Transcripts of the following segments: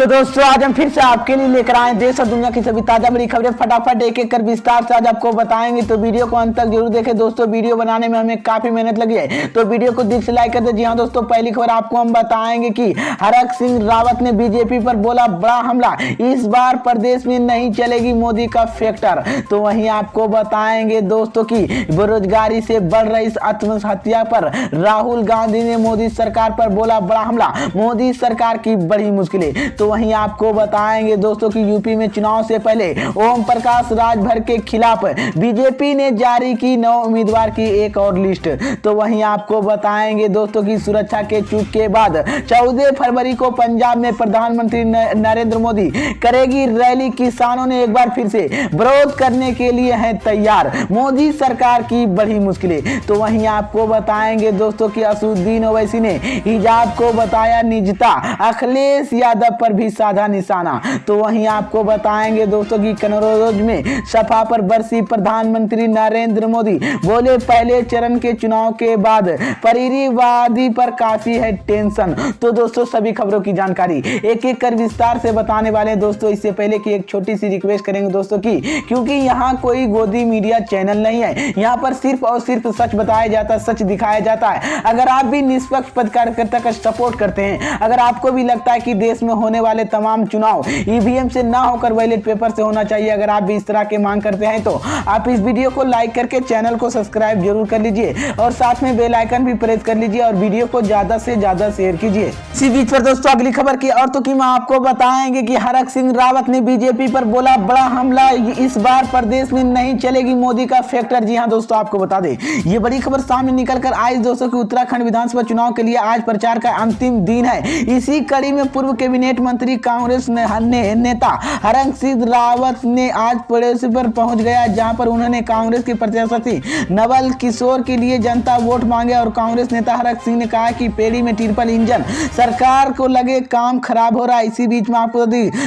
तो दोस्तों आज हम फिर से आपके लिए लेकर आए देश और दुनिया की सभी ताजा बड़ी खबरें फटाफट एक एक कर विस्तार से आज आपको बताएंगे। तो वीडियो को अंत तक जरूर देखें दोस्तों। वीडियो बनाने में हमें काफी मेहनत लगी है, तो वीडियो को दिल से लाइक कर दे। जी हाँ दोस्तों, पहली खबर आपको हम बताएंगे कि हरक सिंह रावत ने बीजेपी पर बोला बड़ा हमला, इस बार प्रदेश में नहीं चलेगी मोदी का फैक्टर। तो वहीं आपको बताएंगे दोस्तों की बेरोजगारी से बढ़ रही इस आत्महत्या पर राहुल गांधी ने मोदी सरकार पर बोला बड़ा हमला, मोदी सरकार की बड़ी मुश्किलें। तो वहीं आपको बताएंगे दोस्तों कि यूपी में चुनाव से पहले ओम प्रकाश राजभर के खिलाफ बीजेपी ने जारी की 9 उम्मीदवार की एक और लिस्ट। तो वहीं आपको बताएंगे दोस्तों की सुरक्षा के चूक के बाद 14 फरवरी को पंजाब में प्रधानमंत्री नरेंद्र मोदी करेगी रैली, किसानों ने एक बार फिर से विरोध करने के लिए हैं तैयार, मोदी सरकार की बड़ी मुश्किलें। तो वहीं आपको बताएंगे दोस्तों की असदुद्दीन ओवैसी ने हिजाब को बताया निजता, अखिलेश यादव पर भी साधा निशाना। तो वहीं आपको बताएंगे दोस्तों की कनौज में सपा पर बरसी प्रधानमंत्री नरेंद्र मोदी, बोले पहले चरण के चुनाव के बाद परिवादी पर काफी है टेंशन। तो दोस्तों सभी खबरों की जानकारी एक एक कर विस्तार से बताने वाले हैं दोस्तों। इससे पहले की एक छोटी सी रिक्वेस्ट करेंगे दोस्तों की, क्योंकि यहाँ कोई गोदी मीडिया चैनल नहीं है, यहाँ पर सिर्फ और सिर्फ सच बताया जाता है, सच दिखाया जाता है। अगर आप भी निष्पक्ष पत्रकारिता का सपोर्ट करते हैं, अगर आपको भी लगता है कि देश में होने वाले तमाम चुनाव ईवीएम से ना होकर बैलेट पेपर से होना चाहिए, अगर आप भी इस तरह के मांग करते हैं तो आप इस वीडियो को लाइक करके चैनल को सब्सक्राइब जरूर कर लीजिए और साथ में बेल आइकन भी प्रेस कर लीजिए और वीडियो को ज्यादा से ज्यादा शेयर कीजिए। इसी बीच पर दोस्तों अगली खबर की और तो की मैं आपको बताएंगे कि हरक सिंह रावत ने बीजेपी पर बोला बड़ा हमला, इस बार प्रदेश में नहीं चलेगी मोदी का फैक्टर। जी हाँ दोस्तों, आपको बता दें ये बड़ी खबर सामने निकल कर आई दोस्तों की उत्तराखंड विधानसभा चुनाव के लिए आज प्रचार का अंतिम दिन है। इसी कड़ी में पूर्व कैबिनेट मंत्री कांग्रेस नेता हरक सिंह रावत ने आज पड़ोसी पर पहुंच गया, जहां पर उन्होंने कांग्रेस के प्रत्याशी नवल किशोर के लिए जनता वोट मांगे और कांग्रेस नेता हरक सिंह ने कहा कि पेड़ी में ट्रिपल इंजन सरकार को लगे काम खराब हो रहा है। इसी बीच में आपको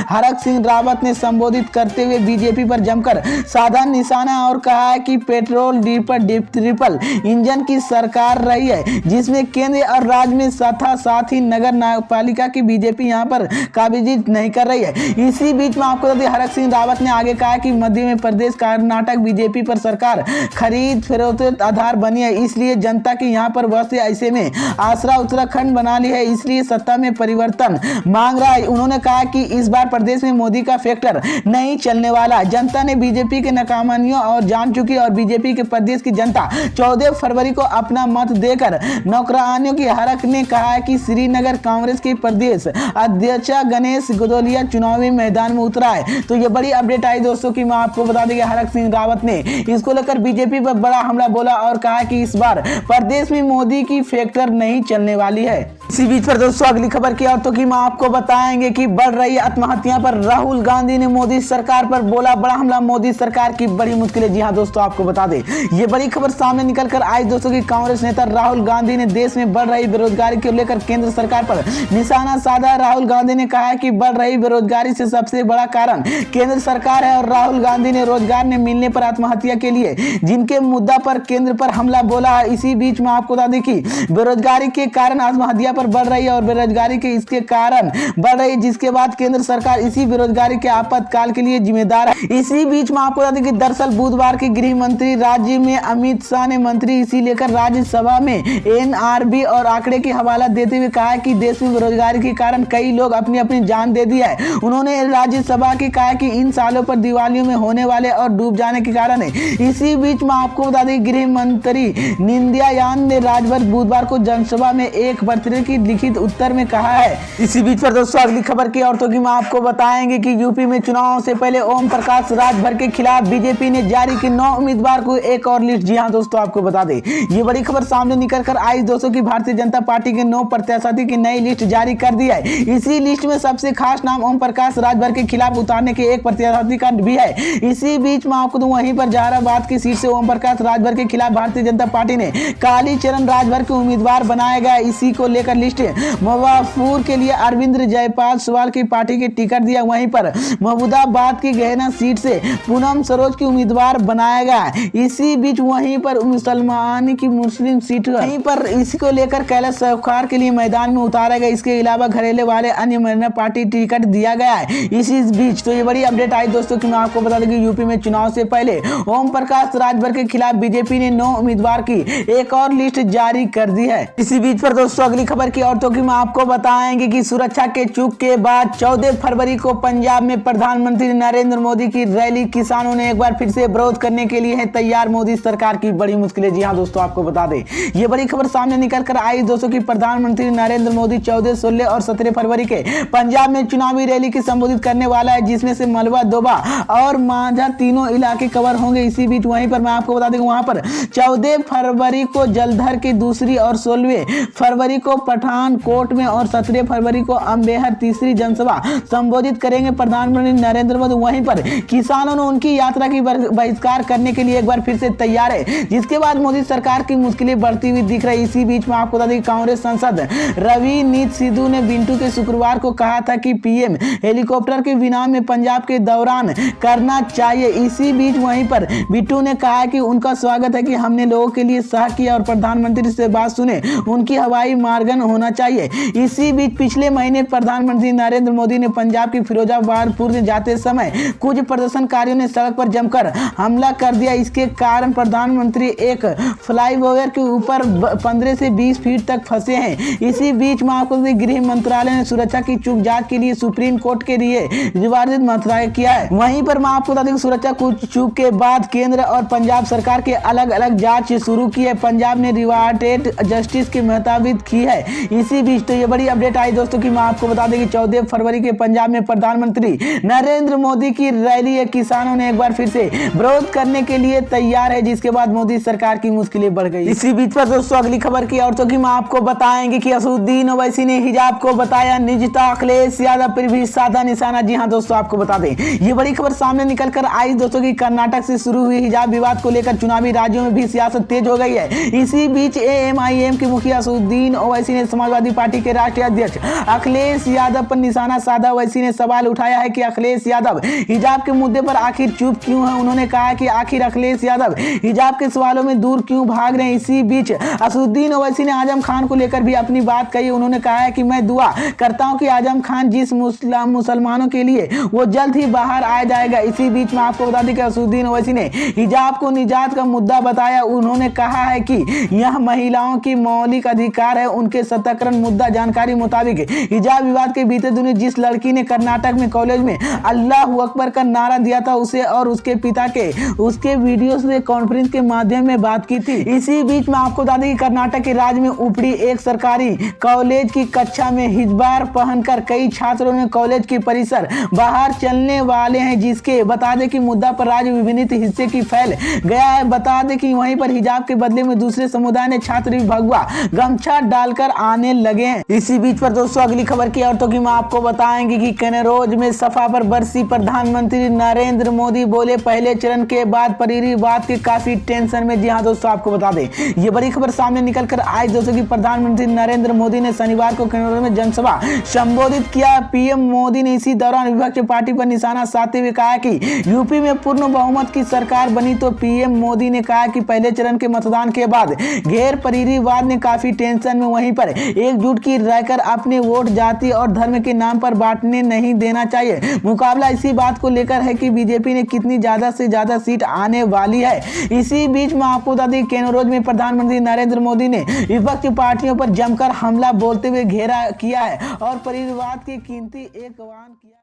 हरक सिंह रावत ने संबोधित करते हुए बीजेपी पर जमकर साधा निशाना और कहा है कि पेट्रोल ट्रिपल इंजन की सरकार रही है, जिसमें केंद्र और राज्य में साथ ही नगर पालिका की बीजेपी यहां पर काबिज नहीं कर रही है। इसी बीच में आपको हरक सिंह रावत ने आगे कहा कि मध्य प्रदेश कर्नाटक बीजेपी पर सरकार खरीद फरोख्त आधार बनी है, इसलिए जनता की यहां पर बस ऐसे में आसरा उत्तराखंड बना ली है, इसलिए सत्ता में परिवर्तन मांग रहा है। उन्होंने कहा कि इस बार प्रदेश में मोदी का फैक्टर नहीं चलने वाला, जनता ने बीजेपी के नाकामियों और जान चुकी और बीजेपी के प्रदेश की जनता 14 फरवरी को अपना मत देकर नौकरानियों की। हरक ने कहा कि श्रीनगर कांग्रेस के प्रदेश अध्यक्ष गणेश गोदलिया चुनावी मैदान में उतरा है। तो ये बड़ी अपडेट आई दोस्तों की मैं आपको बता दें कि हरक सिंह रावत ने इसको लेकर बीजेपी पर बड़ा हमला बोला और कहा कि इस बार प्रदेश में मोदी की फैक्टर नहीं चलने वाली है। इसी बीच पर दोस्तों अगली खबर की और तो की मैं आपको बताएंगे कि बढ़ रही आत्महत्या पर राहुल गांधी ने मोदी सरकार पर बोला बड़ा हमला, मोदी सरकार की बड़ी मुश्किलें। जी हाँ दोस्तों, आपको बता दें ये बड़ी खबर सामने निकल कर आई दोस्तों की कांग्रेस नेता राहुल गांधी ने देश में बढ़ रही बेरोजगारी को लेकर केंद्र सरकार पर निशाना साधा। राहुल गांधी ने कहा कि बढ़ रही बेरोजगारी से सबसे बड़ा कारण केंद्र सरकार है और राहुल गांधी ने रोजगार न मिलने पर आत्महत्या के लिए जिनके मुद्दा पर केंद्र पर हमला बोला है। इसी बीच में आपको बता दें कि बेरोजगारी के कारण आत्महत्या पर बढ़ रही है और बेरोजगारी के इसके कारण बढ़ रही है, जिसके बाद केंद्र सरकार इसी बेरोजगारी के आपातकाल के लिए जिम्मेदार है। इसी बीच में आपको बता दें कि दरअसल बुधवार के गृह मंत्री राज्य में अमित शाह ने मंत्री इसी लेकर राज्यसभा में एनआरबी और आंकड़े की हवाला देते हुए कहा कि देश में बेरोजगारी के कारण कई लोग अपनी अपनी जान दे दी है। उन्होंने राज्यसभा की कहा कि इन सालों पर दिवालियों में होने वाले और डूब जाने के कारण है। इसी बीच में आपको बता दें गृह मंत्री नित्यानंद ने राजभर बुधवार को जनसभा में एक बर्तरे की लिखित उत्तर में कहा है। इसी बीच पर दोस्तों अगली खबर की और तो की मैं आपको बताएंगे कि यूपी में चुनाव से पहले ओम प्रकाश राजभर के खिलाफ बीजेपी ने जारी की 9 उम्मीदवार को एक और लिस्ट। जी हाँ दोस्तों, आपको बता दें ये बड़ी खबर सामने निकल कर आई दोस्तों की भारतीय जनता पार्टी के 9 प्रत्याशी की नई लिस्ट जारी कर दी है। इसी लिस्ट में सबसे खास नाम ओम प्रकाश राजभर के खिलाफ उतारने के एक प्रत्याशी का भी है। इसी बीच में आपको वहीं पर जहानाबाद की सीट से ओम प्रकाश राजभर के खिलाफ भारतीय जनता पार्टी ने कालीचरण राजभर के उम्मीदवार बनाया गया। इसी को लेकर लिस्ट मवाफूर के लिए अरविंद जयपाल सवाल की पार्टी के टिकट दिया। वहीं पर महमूदाबाद की गहना सीट से पूनम सरोज की उम्मीदवार बनाया गया। इसी बीच वहीं पर मुसलमान की मुस्लिम सीट वहीं पर इसी को लेकर कैलाश सरकार के लिए मैदान में उतारा गया। इसके अलावा घरेले वाले अन्य जनता पार्टी टिकट दिया गया है। इसी बीच तो ये बड़ी अपडेट आई दोस्तों कि मैं आपको बता दूं कि यूपी में चुनाव से पहले ओम प्रकाश राजभर के खिलाफ बीजेपी ने 9 उम्मीदवार की एक और लिस्ट जारी कर दी है। इसी बीच पर दोस्तों अगली खबर की और तो कि मैं आपको बताएंगे कि सुरक्षा के चूक के बाद 14 फरवरी को पंजाब में प्रधानमंत्री नरेंद्र मोदी की रैली, किसानों ने एक बार फिर से विरोध करने के लिए है तैयार, मोदी सरकार की बड़ी मुश्किलें। जी हाँ दोस्तों, आपको बता दें ये बड़ी खबर सामने निकल कर आई दोस्तों कि प्रधानमंत्री नरेंद्र मोदी 14, 16 और 17 फरवरी के पंजाब में चुनावी रैली की संबोधित करने वाला है, जिसमें से मलबा, दोबा और मांझा तीनों इलाके कवर होंगे। इसी बीच वहीं पर मैं आपको बता दें वहां पर 14 फरवरी को जलंधर की दूसरी और 16 फरवरी को पठानकोट में और 17 फरवरी को अम्बेहर तीसरी जनसभा संबोधित करेंगे प्रधानमंत्री नरेंद्र मोदी। वहीं पर किसानों ने उनकी यात्रा की बहिष्कार करने के लिए एक बार फिर से तैयार है, जिसके बाद मोदी सरकार की मुश्किलें बढ़ती हुई दिख रही। इसी बीच में आपको बता दें कांग्रेस सांसद रवनीत सिद्धू ने बिंटू के शुक्रवार को कहा था कि पीएम हेलीकॉप्टर के विमान में पंजाब के दौरान करना चाहिए। इसी बीच वहीं पर बिट्टू ने कहा कि उनका स्वागत है कि हमने लोगों के लिए सह किया और प्रधानमंत्री से बात सुने, उनकी हवाई मार्गन होना चाहिए। इसी बीच पिछले महीने प्रधानमंत्री नरेंद्र मोदी ने पंजाब की फिरोजाबादपुर में जाते समय कुछ प्रदर्शनकारियों ने सड़क पर जमकर हमला कर दिया। इसके कारण प्रधानमंत्री एक फ्लाईओवर के ऊपर 15 से 20 फीट तक फंसे हैं। इसी बीच में आपको गृह मंत्रालय ने सुरक्षा की चूक जांच के लिए सुप्रीम कोर्ट के लिए विवादित मंत्रालय किया है। वहीं पर मैं आपको बता दें सुरक्षा कुछ चूक के बाद केंद्र और पंजाब सरकार के अलग अलग जांच शुरू की है। पंजाब ने रिवार्टेड जस्टिस के मुताबिक की है। इसी बीच तो ये बड़ी अपडेट आई दोस्तों कि मैं आपको बता दें कि 14 फरवरी के पंजाब में प्रधानमंत्री नरेंद्र मोदी की रैली है, किसानों ने एक बार फिर से विरोध करने के लिए तैयार है, जिसके बाद मोदी सरकार की मुश्किलें बढ़ गई। इसी बीच पर दोस्तों अगली खबर की और तो कि मैं आपको बताएंगे कि असदुद्दीन ओवैसी ने हिजाब को बताया निजता, अखिलेश यादव पर भी साधा निशाना। जी हाँ दोस्तों, आपको बता दें ये बड़ी खबर सामने निकल कर आई दोस्तों कि कर्नाटक से शुरू हुई हिजाब विवाद को लेकर चुनावी राज्यों में भी सियासत तेज हो गई है। इसी बीच एएमआईएम के मुखिया असदुद्दीन ओवैसी ने समाजवादी पार्टी के राष्ट्रीय अध्यक्ष अखिलेश यादव पर निशाना साधा। ओवैसी ने सवाल उठाया है कि अखिलेश यादव हिजाब के मुद्दे पर आखिर चुप क्यों है। उन्होंने कहा कि आखिर अखिलेश यादव हिजाब के सवालों में दूर क्यों भाग रहे हैं। इसी बीच असदुद्दीन ओवैसी ने आजम खान को लेकर भी अपनी बात कही। उन्होंने कहा है कि मैं दुआ करता हूं कि आजम खान जिस मुसलमानों के लिए वो जल्द ही बाहर आ जाएगा। इसी बीच में आपको बता दें कि असदुद्दीन ओवैसी ने हिजाब को निजात का मुद्दा बताया। उन्होंने कहा है कि यह महिलाओं की मौलिक अधिकार है। उनके सतर्करण मुद्दा जानकारी मुताबिक हिजाब विवाद के बीते दिनों जिस लड़की ने कर्नाटक में कॉलेज में अल्लाह अकबर का नारा दिया था उसे और उसके पिता के उसके वीडियो से कॉन्फ्रेंस के माध्यम में बात की थी। इसी बीच में आपको बता दें कि कर्नाटक के राज्य में उपड़ी एक सरकारी कॉलेज की कक्षा में हिजाब पहनकर कई छात्रों ने कॉलेज की परिसर बाहर चलने वाले हैं, जिसके बता दें कि मुद्दा पर राज्य विभिन्न हिस्से की फैल गया है। बता दें कि वहीं पर हिजाब के बदले में दूसरे समुदाय ने छात्र भी भगवा गमछा डालकर आने लगे हैं। इसी बीच पर दोस्तों अगली खबर की और तो कि मैं आपको बताएंगे कि कनौज में सफा पर बरसी प्रधानमंत्री नरेंद्र मोदी बोले पहले चरण के बाद परिवाद के काफी टेंशन में। जी हाँ दोस्तों, आपको बता दें ये बड़ी खबर सामने निकल कर आई दोस्तों कि प्रधानमंत्री नरेंद्र मोदी ने शनिवार को कनौज में जनसभा संबोधित किया। पीएम मोदी ने इसी दौरान विपक्ष पार्टी पर निशाना साधते हुए कहा कि यूपी में पूर्ण बहुमत की सरकार बनी तो पीएम मोदी ने कहा कि पहले चरण के मतदान के बाद गैर परिवारवाद ने काफी टेंशन में। वहीं पर एकजुट की रहकर अपने वोट जाति और धर्म के नाम पर बांटने नहीं देना चाहिए। मुकाबला इसी बात को लेकर है कि बीजेपी ने कितनी ज्यादा से ज्यादा सीट आने वाली है। इसी बीच में आपको बता दें कनौज में प्रधानमंत्री नरेंद्र मोदी ने विपक्षी पार्टियों पर जमकर हमला बोलते हुए घेरा किया है और परिवारवाद की कीमती एक आह्वान किया।